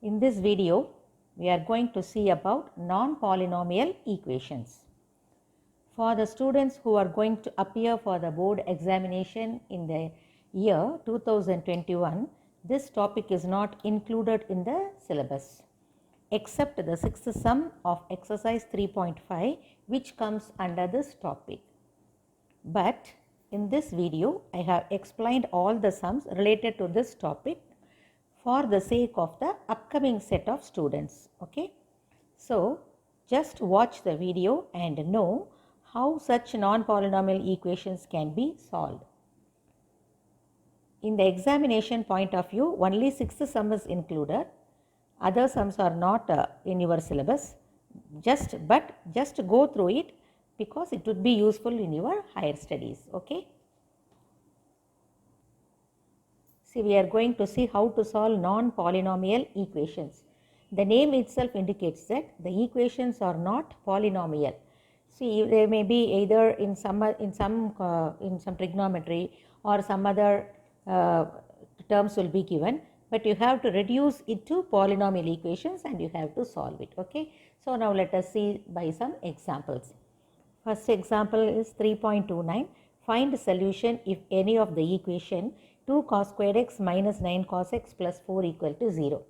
In this video, we are going to see about non-polynomial equations. For the students who are going to appear for the board examination in the year 2021, this topic is not included in the syllabus, except the sixth sum of exercise 3.5, which comes under this topic. But in this video, I have explained all the sums related to this topic for the sake of the upcoming set of students. Okay, so just watch the video and know how such non-polynomial equations can be solved. In the examination point of view, only sixth sum is included. Other sums are not in your syllabus. Just go through it because it would be useful in your higher studies. Okay. See, we are going to see how to solve non-polynomial equations. The name itself indicates that the equations are not polynomial. See, they may be either in some trigonometry or some other terms will be given, but you have to reduce it to polynomial equations and you have to solve it. Okay. So now let us see by some examples. First example is 3.29. Find solution if any of the equation 2 cos squared x minus 9 cos x plus 4 equal to 0.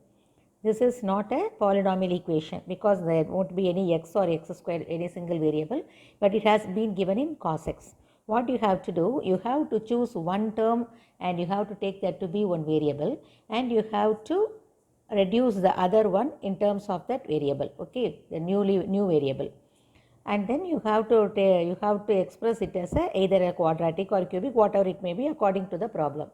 This is not a polynomial equation because there won't be any x or x squared, any single variable, but it has been given in cos x. What you have to do, you have to choose one term and you have to take that to be one variable, and you have to reduce the other one in terms of that variable. Okay, the new variable. And then you have to express it as either a quadratic or cubic, whatever it may be according to the problem.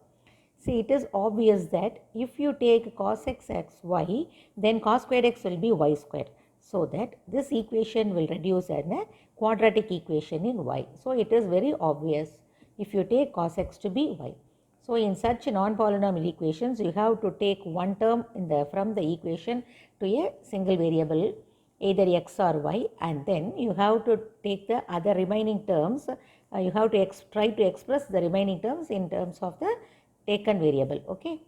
See, it is obvious that if you take cos x y, then cos squared x will be y squared. So that this equation will reduce in a quadratic equation in y. So it is very obvious if you take cos x to be y. So in such non-polynomial equations, you have to take one term from the equation to a single variable, either x or y, and then you have to take the other remaining terms. You have to try to express the remaining terms in terms of the taken variable. Okay.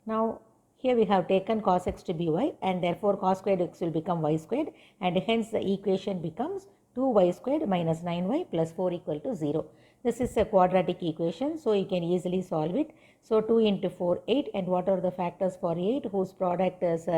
Now here we have taken cos x to be y, and therefore cos squared x will become y squared, and hence the equation becomes 2y squared minus 9y plus 4 equal to 0. This is a quadratic equation, so you can easily solve it. So 2 into 4, 8, and what are the factors for 8 whose product is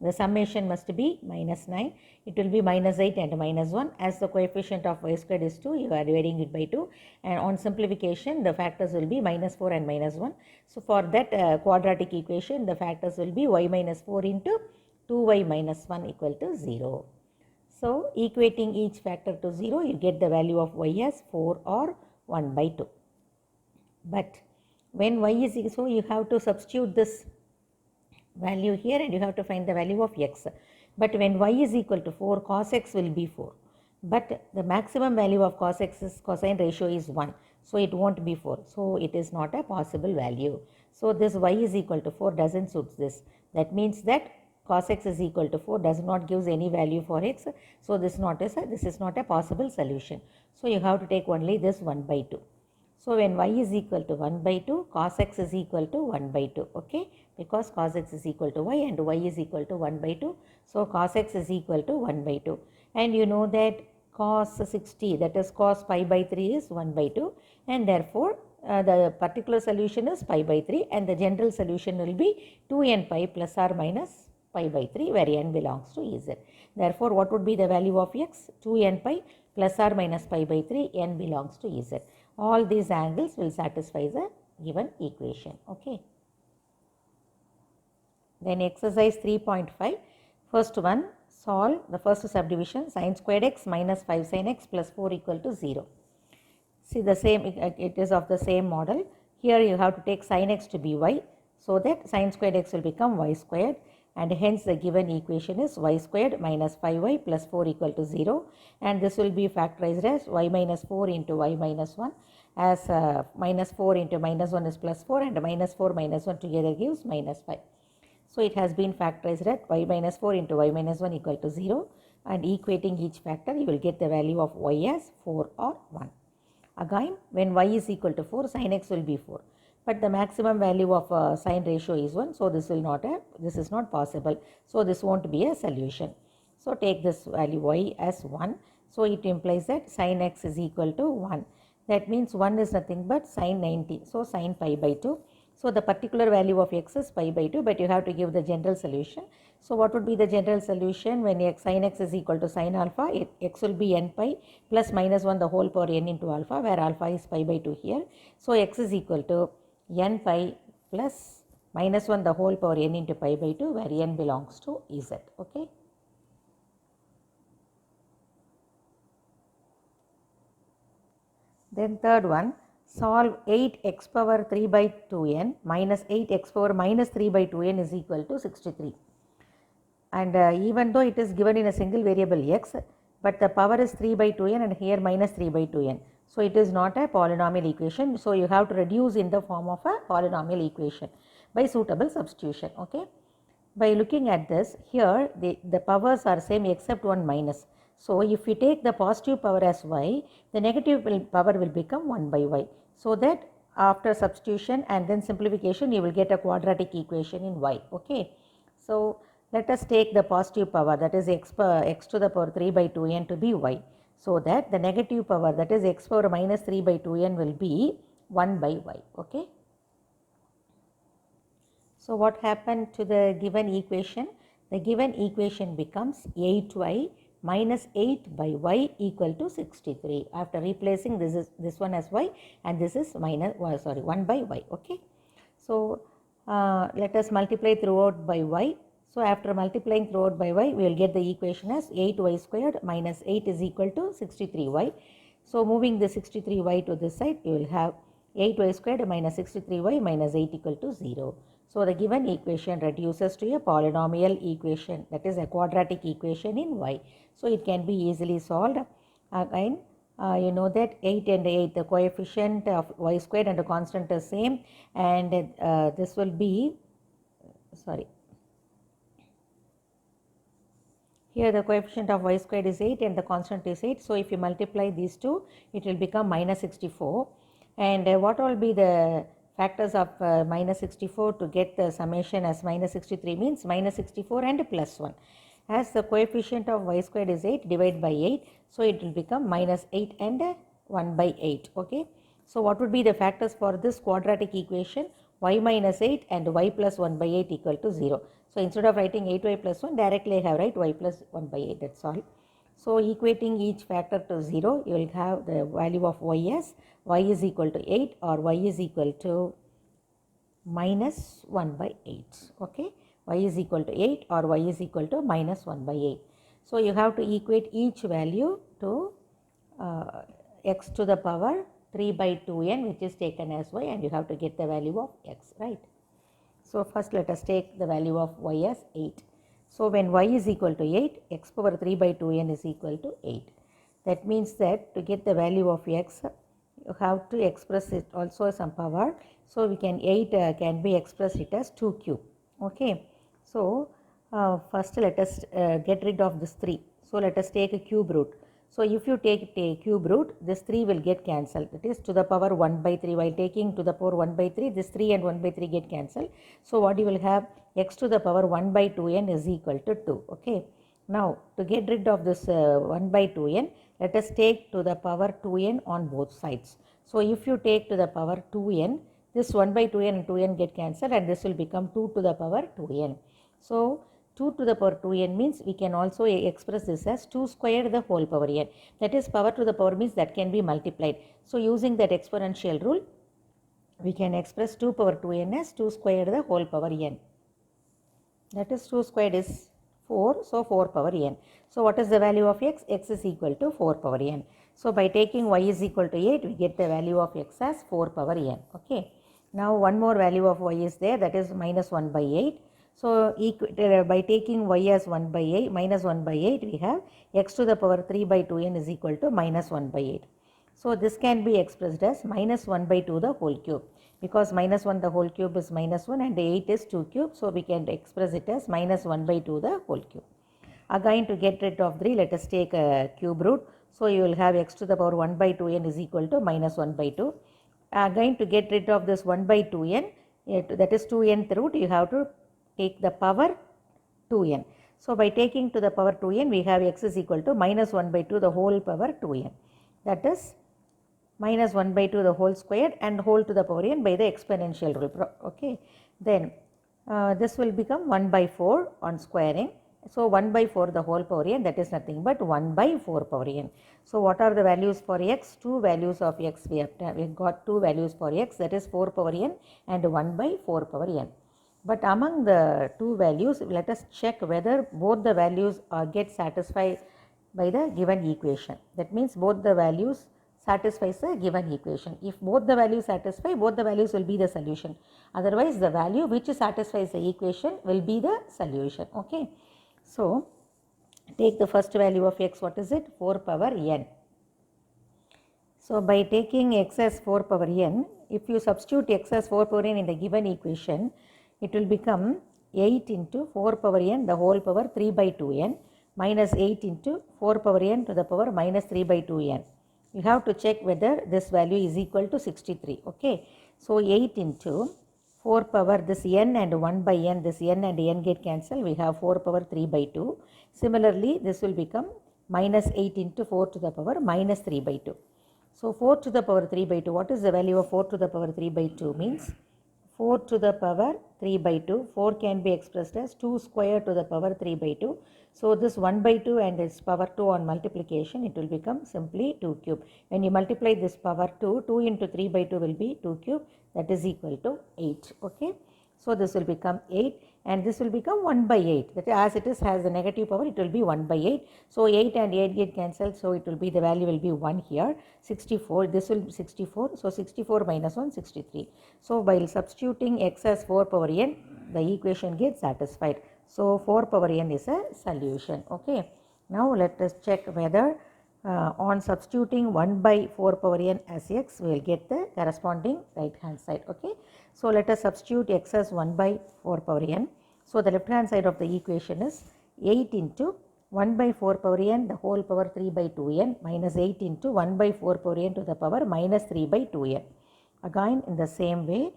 the summation must be minus 9. It will be minus 8 and minus 1. As the coefficient of y squared is 2, you are dividing it by 2. And on simplification, the factors will be minus 4 and minus 1. So for that quadratic equation, the factors will be y minus 4 into 2y minus 1 equal to 0. So equating each factor to 0, you get the value of y as 4 or 1 by 2. But when y is, so you have to substitute this value here and you have to find the value of x. But when y is equal to 4, cos x will be 4. But the maximum value of cos x's cosine ratio is 1. So it won't be 4. So it is not a possible value. So this y is equal to 4 doesn't suit this. That means that cos x is equal to 4 does not give any value for x. So this is not a possible solution. So you have to take only this 1 by 2. So when y is equal to 1 by 2, cos x is equal to 1 by 2, okay, because cos x is equal to y and y is equal to 1 by 2. So cos x is equal to 1 by 2, and you know that cos 60, that is cos pi by 3 is 1 by 2, and therefore the particular solution is pi by 3, and the general solution will be 2n pi plus or minus pi by 3, where n belongs to Ez. Therefore, what would be the value of x? 2n pi plus or minus pi by 3, n belongs to Ez. All these angles will satisfy the given equation. Okay. Then exercise 3.5. First one, solve the first subdivision, sin squared x minus 5 sin x plus 4 equal to 0. See, the same, it is of the same model. Here you have to take sin x to be y, so that sin squared x will become y squared, and hence the given equation is y squared minus 5y plus 4 equal to 0, and this will be factorized as y minus 4 into y minus 1, as minus 4 into minus 1 is plus 4, and minus 4 minus 1 together gives minus 5. So it has been factorized at y minus 4 into y minus 1 equal to 0, and equating each factor you will get the value of y as 4 or 1. Again, when y is equal to 4, sin x will be 4. but the maximum value of sine ratio is 1, so this is not possible. So this won't be a solution. So take this value y as 1. So it implies that sine x is equal to 1. That means 1 is nothing but sine 90. So sine pi by 2. So the particular value of x is pi by 2, but you have to give the general solution. So what would be the general solution when sin x is equal to sin alpha? X will be n pi plus minus 1 the whole power n into alpha, where alpha is pi by 2 here. So x is equal to n pi plus minus 1 the whole power n into pi by 2, where n belongs to z. Okay. Then third one, solve 8x power 3 by 2n minus 8x power minus 3 by 2n is equal to 63. And even though it is given in a single variable x, but the power is 3 by 2n and here minus 3 by 2n. So it is not a polynomial equation. So you have to reduce in the form of a polynomial equation by suitable substitution. Okay. By looking at this, here the powers are same except one minus. So if we take the positive power as y, the negative power will become 1 by y. So that after substitution and then simplification, you will get a quadratic equation in y. Okay. So let us take the positive power, that is x to the power 3 by 2n to be y. So that the negative power, that is x power minus 3 by 2n will be 1 by y. Okay. So what happened to the given equation? The given equation becomes 8y minus 8 by y equal to 63. After replacing this one as y and this is 1 by y. Okay. So let us multiply throughout by y. So after multiplying throughout by y, we will get the equation as 8y squared minus 8 is equal to 63y. So moving the 63y to this side, you will have 8y squared minus 63y minus 8 equal to 0. So the given equation reduces to a polynomial equation, that is a quadratic equation in y. So it can be easily solved. Again, you know that 8 and 8, the coefficient of y squared and the constant is same, and this will be, here the coefficient of y squared is 8 and the constant is 8. So if you multiply these two, it will become minus 64. And what will be the factors of minus 64 to get the summation as minus 63 means minus 64 and plus 1. As the coefficient of y squared is 8, divide by 8. So it will become minus 8 and 1 by 8. Okay. So what would be the factors for this quadratic equation? Y minus 8 and y plus 1 by 8 equal to 0. So instead of writing 8y plus 1, directly I have write y plus 1 by 8, that's all. So equating each factor to 0, you will have the value of y as y is equal to 8 or y is equal to minus 1 by 8. Okay. Y is equal to 8 or y is equal to minus 1 by 8. So you have to equate each value to x to the power 3 by 2n, which is taken as y, and you have to get the value of x, right. So first let us take the value of y as 8. So when y is equal to 8, x power 3 by 2n is equal to 8. That means that to get the value of x, you have to express it also as some power. So we can 8 can be expressed it as 2 cube. Okay. So first let us get rid of this 3. So let us take a cube root. So if you take a cube root, this 3 will get cancelled. That is to the power 1 by 3. While taking to the power 1 by 3, this 3 and 1 by 3 get cancelled. So what you will have, x to the power 1 by 2n is equal to 2. Okay. Now to get rid of this 1 by 2n, let us take to the power 2n on both sides. So if you take to the power 2n, this 1 by 2n and 2n get cancelled and this will become 2 to the power 2n. So 2 to the power 2n means we can also express this as 2 squared the whole power n. That is power to the power means that can be multiplied. So using that exponential rule, we can express 2 power 2n as 2 squared the whole power n. That is 2 squared is 4, so 4 power n. So what is the value of x? X is equal to 4 power n. So by taking y is equal to 8, we get the value of x as 4 power n. Okay. Now one more value of y is there, that is minus 1 by 8. So by taking y as 1 by 8, minus 1 by 8, we have x to the power 3 by 2n is equal to minus 1 by 8. So this can be expressed as minus 1 by 2 the whole cube, because minus 1 the whole cube is minus 1 and 8 is 2 cube. So we can express it as minus 1 by 2 the whole cube. Again to get rid of 3, let us take a cube root. So you will have x to the power 1 by 2n is equal to minus 1 by 2. again to get rid of this 1 by 2n, that is 2nth root, you have to take the power 2n. So by taking to the power 2n, we have x is equal to minus 1 by 2 the whole power 2n. That is minus 1 by 2 the whole squared and whole to the power n by the exponential rule. Okay. Then this will become 1 by 4 on squaring. So 1 by 4 the whole power n, that is nothing but 1 by 4 power n. So what are the values for x? Two values of x we got two values for x, that is 4 power n and 1 by 4 power n. But among the two values, let us check whether both the values get satisfied by the given equation. That means both the values satisfies the given equation. If both the values satisfy, both the values will be the solution. Otherwise, the value which satisfies the equation will be the solution. Okay. So, take the first value of x, what is it? 4 power n. So, by taking x as 4 power n, if you substitute x as 4 power n in the given equation, it will become 8 into 4 power n the whole power 3 by 2n minus 8 into 4 power n to the power minus 3 by 2n. You have to check whether this value is equal to 63. Okay. So, 8 into 4 power this n and 1 by n, this n and n get cancelled, we have 4 power 3 by 2. Similarly, this will become minus 8 into 4 to the power minus 3 by 2. So, 4 to the power 3 by 2, what is the value of 4 to the power 3 by 2 means? 4 to the power 3 by 2, 4 can be expressed as 2 square to the power 3 by 2. So, this 1 by 2 and its power 2 on multiplication, it will become simply 2 cube. When you multiply this power 2, 2 into 3 by 2 will be 2 cube, that is equal to 8. Okay. So, this will become 8 and this will become 1 by 8. That is, as it is has the negative power, it will be 1 by 8. So, 8 and 8 get cancelled. So, it will be the value will be 1 here, 64. This will be 64. So, 64 minus 1, 63. So, while substituting x as 4 power n, the equation gets satisfied. So, 4 power n is a solution. Okay. Now, let us check whether on substituting 1 by 4 power n as x, we will get the corresponding right hand side. Okay. So, let us substitute x as 1 by 4 power n. So, the left hand side of the equation is 8 into 1 by 4 power n the whole power 3 by 2n minus 8 into 1 by 4 power n to the power minus 3 by 2n. Again in the same way.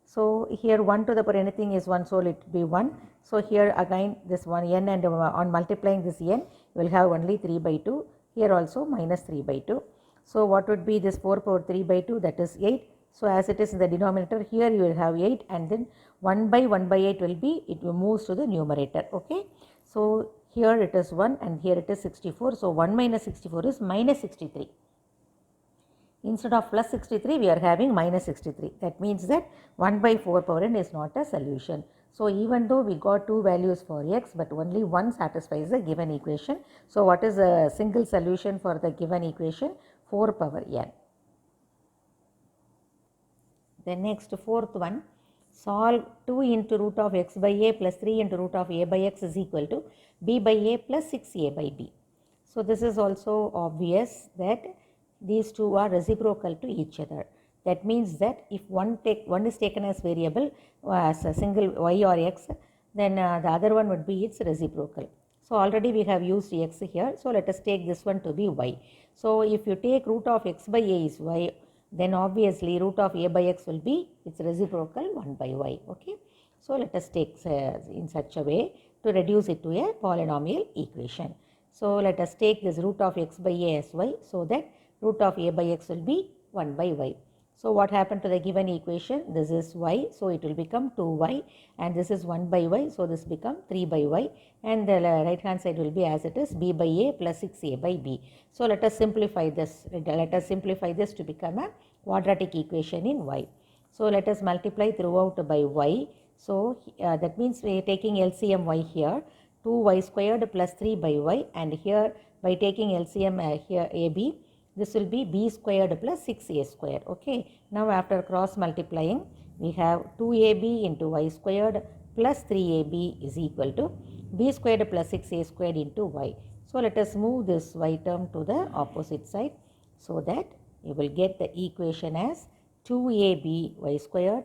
So, here 1 to the power anything is 1, so let it be 1. So, here again this 1 n and on multiplying this n, you will have only 3 by 2. Here also minus 3 by 2. So, what would be this 4 power 3 by 2, that is 8. So, as it is in the denominator, here you will have 8 and then 1 by 8 will be, it will move to the numerator. Okay. So, here it is 1 and here it is 64. So, 1 minus 64 is minus 63. Instead of plus 63, we are having minus 63. That means that 1 by 4 power n is not a solution. So, even though we got two values for x, but only one satisfies the given equation. So, what is a single solution for the given equation? 4 power n. The next fourth one, solve 2 into root of x by a plus 3 into root of a by x is equal to b by a plus 6a by b. So, this is also obvious that these two are reciprocal to each other. That means that if one is taken as variable as a single y or x, then the other one would be its reciprocal. So, already we have used x here. So, let us take this one to be y. So, if you take root of x by a is y, then obviously root of a by x will be its reciprocal 1 by y. Okay. So, let us take in such a way to reduce it to a polynomial equation. So, let us take this root of x by a as y, so that root of a by x will be 1 by y. So, what happened to the given equation? This is y, so it will become 2y, and this is 1 by y, so this become 3 by y, and the right hand side will be as it is, b by a plus 6a by b. So, let us simplify this. Let us simplify this to become a quadratic equation in y. So, let us multiply throughout by y. So, that means we are taking LCM y here, 2y squared plus 3 by y, and here by taking LCM here ab, this will be b squared plus 6a square. Okay. Now, after cross multiplying, we have 2ab into y squared plus 3ab is equal to b squared plus 6a squared into y. So, let us move this y term to the opposite side, so that you will get the equation as 2ab y squared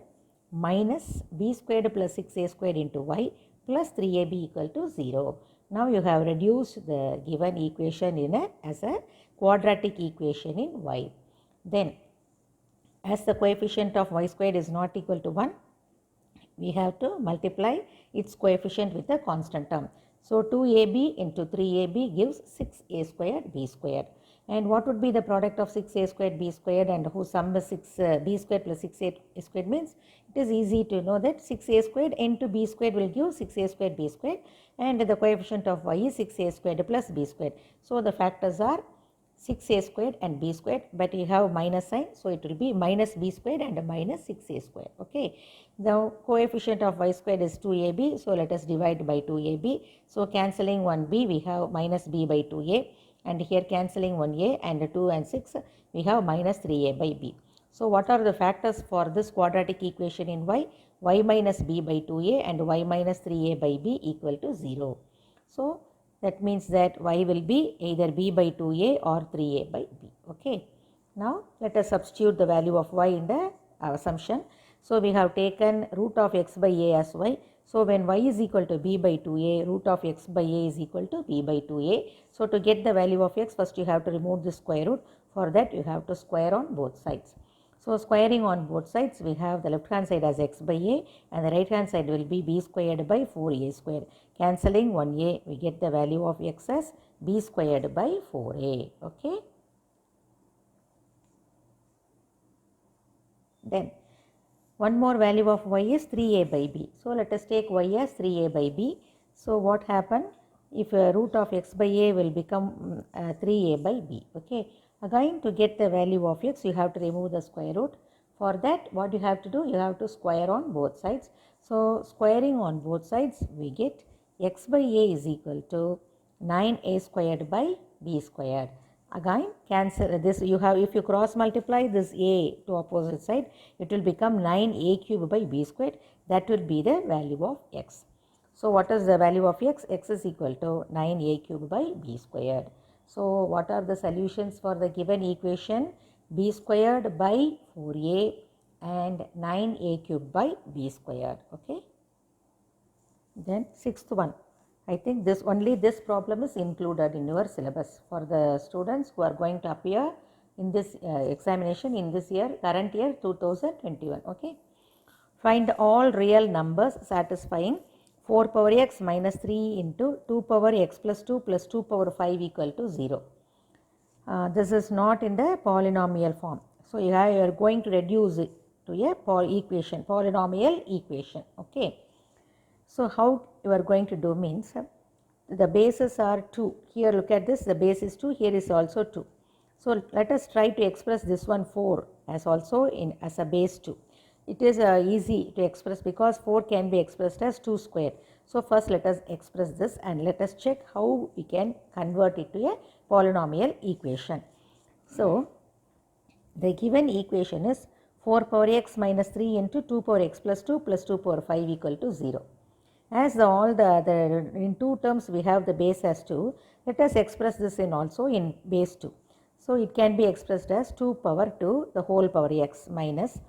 minus b squared plus 6a squared into y plus 3ab equal to 0. Now, you have reduced the given equation as a quadratic equation in y. Then, As the coefficient of y squared is not equal to 1, we have to multiply its coefficient with a constant term. So 2ab into 3ab gives 6a squared b squared. And what would be the product of 6a squared b squared and whose sum is 6b squared plus 6a squared means it is easy to know that 6a squared into b squared will give 6a squared b squared, and the coefficient of y is 6a squared plus b squared. So the factors are 6a squared and b squared, but you have minus sign, so it will be minus b squared and minus 6a squared. Okay. The coefficient of y squared is 2ab, so let us divide by 2ab. So cancelling 1b, we have minus b by 2a, and here cancelling 1a and 2 and 6, we have minus 3a by b. So what are the factors for this quadratic equation in y? Y minus b by 2a and y minus 3a by b equal to 0. So that means that y will be either b by 2a or 3a by b. Okay. Now let us substitute the value of y in the assumption. So we have taken root of x by a as y. So when y is equal to b by 2a, root of x by a is equal to b by 2a. So to get the value of x, first you have to remove the square root. For that you have to square on both sides. So squaring on both sides, we have the left hand side as x by a and the right hand side will be b squared by 4a squared. Cancelling 1a, we get the value of x as b squared by 4a. Okay. Then one more value of y is 3a by b. So let us take y as 3a by b. So what happened if root of x by a will become 3a by b. Okay. Again, to get the value of x, you have to remove the square root. For that, what you have to do, you have to square on both sides. So squaring on both sides, we get x by a is equal to 9a squared by b squared. Again, cancel this. You have, if you cross multiply this a to opposite side, it will become 9a cube by b squared. That will be the value of x. So what is the value of x? X is equal to 9a cube by b squared. So what are the solutions for the given equation? B squared by 4a and 9a cube by b squared. Okay. Then sixth one. I think only this problem is included in your syllabus for the students who are going to appear in this examination in this year, current year 2021. Okay. Find all real numbers satisfying 4 power x minus 3 into 2 power x plus 2 plus 2 power 5 equal to 0. This is not in the polynomial form. So you are going to reduce it to a polynomial equation. Okay. So how you are going to do means the bases are 2. Here look at this, the base is 2, here is also 2. So let us try to express this one 4 as also as a base 2. It is easy to express because 4 can be expressed as 2 square. So first let us express this and let us check how we can convert it to a polynomial equation. So the given equation is 4 power x minus 3 into 2 power x plus 2 plus 2 power 5 equal to 0. As in two terms we have the base as 2, let us express this in also in base 2. So it can be expressed as 2 power 2 the whole power x minus,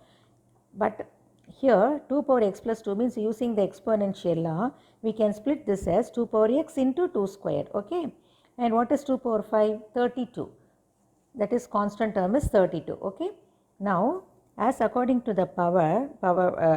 but here 2 power x plus 2 means using the exponential law, we can split this as 2 power x into 2 squared. Okay. And what is 2 power 5? 32. That is constant term is 32. Okay. Now as according to the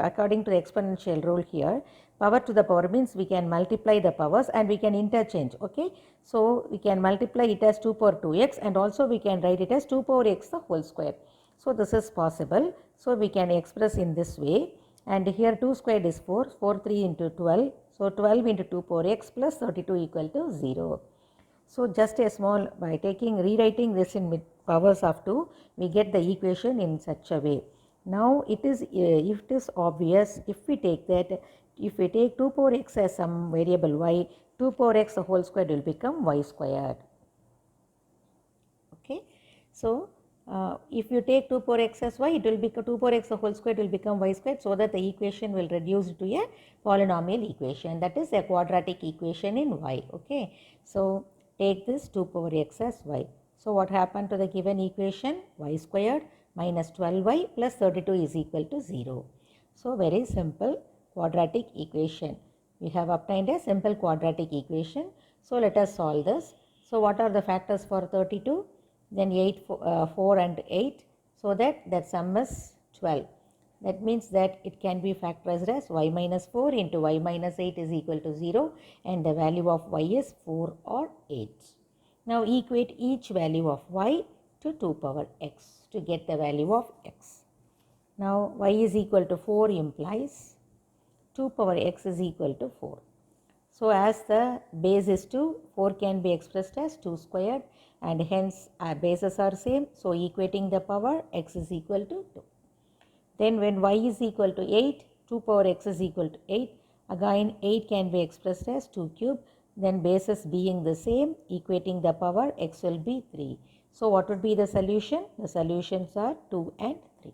according to the exponential rule here, power to the power means we can multiply the powers and we can interchange. Okay. So we can multiply it as 2 power 2x and also we can write it as 2 power x the whole square. So this is possible. So we can express in this way, and here 2 squared is 4, 4 3 into 12. So 12 into 2 power x plus 32 equal to 0. So just a small, by rewriting this in powers of 2, we get the equation in such a way. Now it is obvious if we take 2 power x as some variable y, 2 power x the whole square will become y squared. Okay. So if you take 2 power x as y, it will become 2 power x the whole square will become y squared, so that the equation will reduce to a polynomial equation, that is a quadratic equation in y. Okay. So take this 2 power x as y. So what happened to the given equation? Y squared minus 12y plus 32 is equal to 0. So very simple quadratic equation. We have obtained a simple quadratic equation. So let us solve this. So what are the factors for 32? Then 4 and 8. so that sum is 12. That means that it can be factorized as y minus 4 into y minus 8 is equal to 0, and the value of y is 4 or 8. Now equate each value of y to 2 power x to get the value of x. Now y is equal to 4 implies 2 power x is equal to 4. So as the base is 2, 4 can be expressed as 2 squared, and hence our bases are same. So equating the power, x is equal to 2. Then when y is equal to 8, 2 power x is equal to 8. Again 8 can be expressed as 2 cube. Then bases being the same, equating the power, x will be 3. So what would be the solution? The solutions are 2 and 3.